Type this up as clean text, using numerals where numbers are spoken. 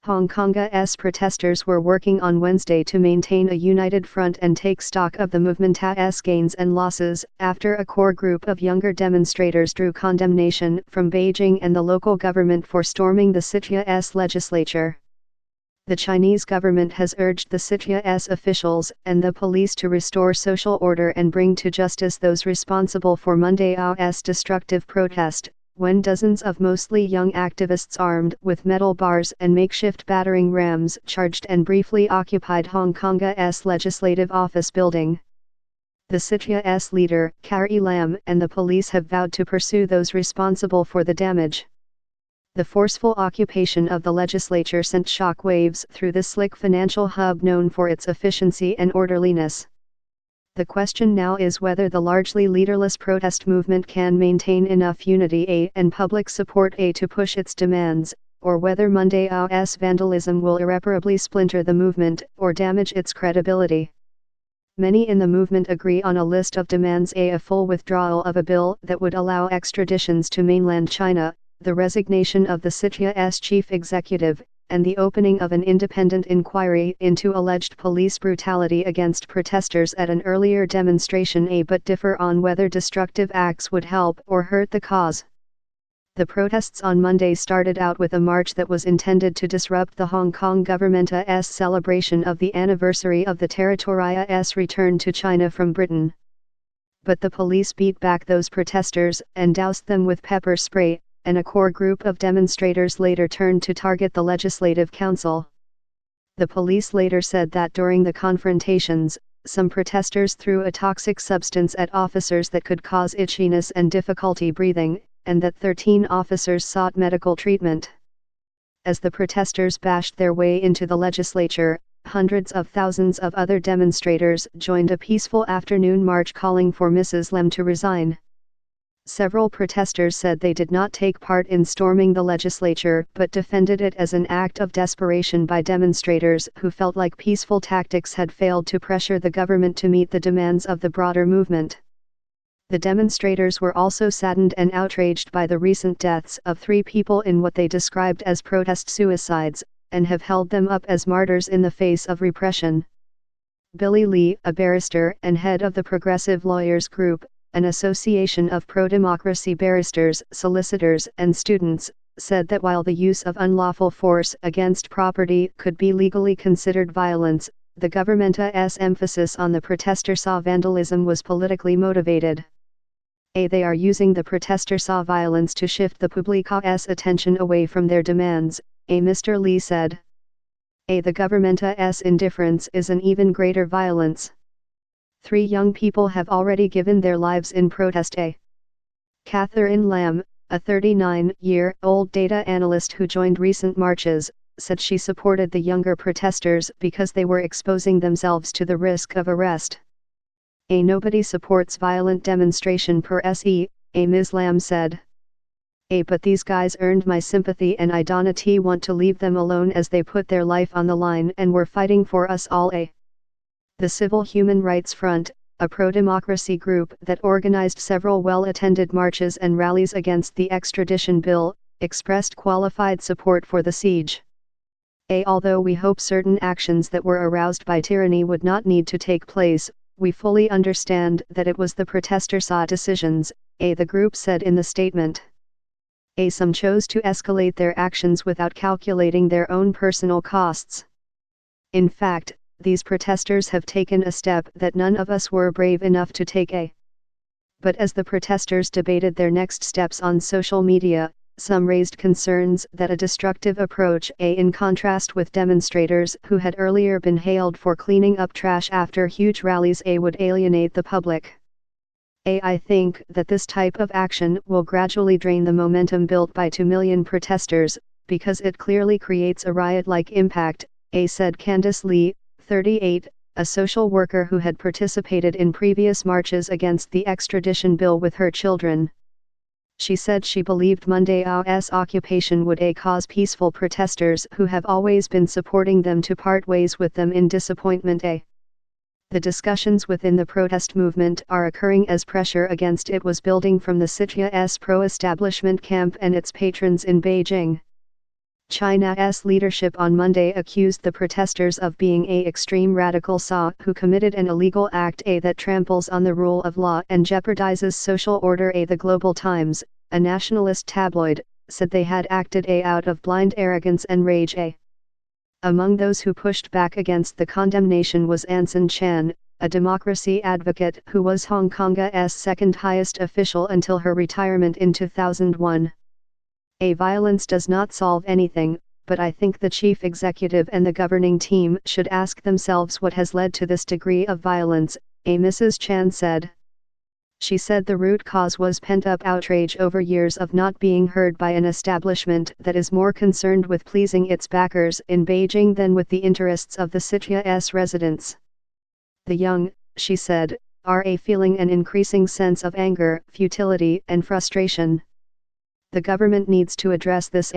Hong Kong's protesters were working on Wednesday to maintain a united front and take stock of the movement's gains and losses, after a core group of younger demonstrators drew condemnation from Beijing and the local government for storming the city's legislature. The Chinese government has urged the city's officials and the police to restore social order and bring to justice those responsible for Monday's destructive protest, when dozens of mostly young activists armed with metal bars and makeshift battering rams charged and briefly occupied Hong Kong's legislative office building. The city's leader, Carrie Lam, and the police have vowed to pursue those responsible for the damage. The forceful occupation of the legislature sent shockwaves through the slick financial hub known for its efficiency and orderliness. The question now is whether the largely leaderless protest movement can maintain enough unity and public support to push its demands, or whether Monday's vandalism will irreparably splinter the movement or damage its credibility. Many in the movement agree on a list of demands: a full withdrawal of a bill that would allow extraditions to mainland China, the resignation of the city's chief executive, and the opening of an independent inquiry into alleged police brutality against protesters at an earlier demonstration, but differ on whether destructive acts would help or hurt the cause. The protests on Monday started out with a march that was intended to disrupt the Hong Kong government's celebration of the anniversary of the territory's return to China from Britain. But the police beat back those protesters and doused them with pepper spray, and a core group of demonstrators later turned to target the Legislative Council. The police later said that during the confrontations, some protesters threw a toxic substance at officers that could cause itchiness and difficulty breathing, and that 13 officers sought medical treatment. As the protesters bashed their way into the legislature, hundreds of thousands of other demonstrators joined a peaceful afternoon march calling for Mrs. Lam to resign. Several protesters said they did not take part in storming the legislature but defended it as an act of desperation by demonstrators who felt like peaceful tactics had failed to pressure the government to meet the demands of the broader movement. The demonstrators were also saddened and outraged by the recent deaths of 3 people in what they described as protest suicides, and have held them up as martyrs in the face of repression. Billy Lee, a barrister and head of the Progressive Lawyers Group, an association of pro-democracy barristers, solicitors, and students, said that while the use of unlawful force against property could be legally considered violence, the government's emphasis on the protester saw vandalism was politically motivated. They are using the protester saw violence to shift the public's attention away from their demands, Mr. Lee said. The government's indifference is an even greater violence. 3 young people have already given their lives in protest. Catherine Lam, a 39-year-old data analyst who joined recent marches, said she supported the younger protesters because they were exposing themselves to the risk of arrest. Nobody supports violent demonstration per se, Ms. Lam said. But these guys earned my sympathy and I don't want to leave them alone as they put their life on the line and were fighting for us all. The Civil Human Rights Front, a pro-democracy group that organized several well-attended marches and rallies against the extradition bill, expressed qualified support for the siege. Although we hope certain actions that were aroused by tyranny would not need to take place, we fully understand that it was the protesters' decisions, the group said in the statement. Some chose to escalate their actions without calculating their own personal costs. In fact, these protesters have taken a step that none of us were brave enough to take. But as the protesters debated their next steps on social media, some raised concerns that a destructive approach, in contrast with demonstrators who had earlier been hailed for cleaning up trash after huge rallies, would alienate the public. I think that this type of action will gradually drain the momentum built by 2 million protesters, because it clearly creates a riot-like impact, said Candice Lee, 38, a social worker who had participated in previous marches against the extradition bill with her children. She said she believed Monday's occupation would cause peaceful protesters who have always been supporting them to part ways with them in disappointment. The discussions within the protest movement are occurring as pressure against it was building from the city's pro-establishment camp and its patrons in Beijing. China's leadership on Monday accused the protesters of being a extreme radical SA who committed an illegal act that tramples on the rule of law and jeopardizes social order. The Global Times, a nationalist tabloid, said they had acted out of blind arrogance and rage. Among those who pushed back against the condemnation was Anson Chan, a democracy advocate who was Hong Kong's second highest official until her retirement in 2001. Violence does not solve anything, but I think the chief executive and the governing team should ask themselves what has led to this degree of violence, Mrs. Chan said. She said the root cause was pent-up outrage over years of not being heard by an establishment that is more concerned with pleasing its backers in Beijing than with the interests of the city's residents. The young, she said, are feeling an increasing sense of anger, futility and frustration. The government needs to address this.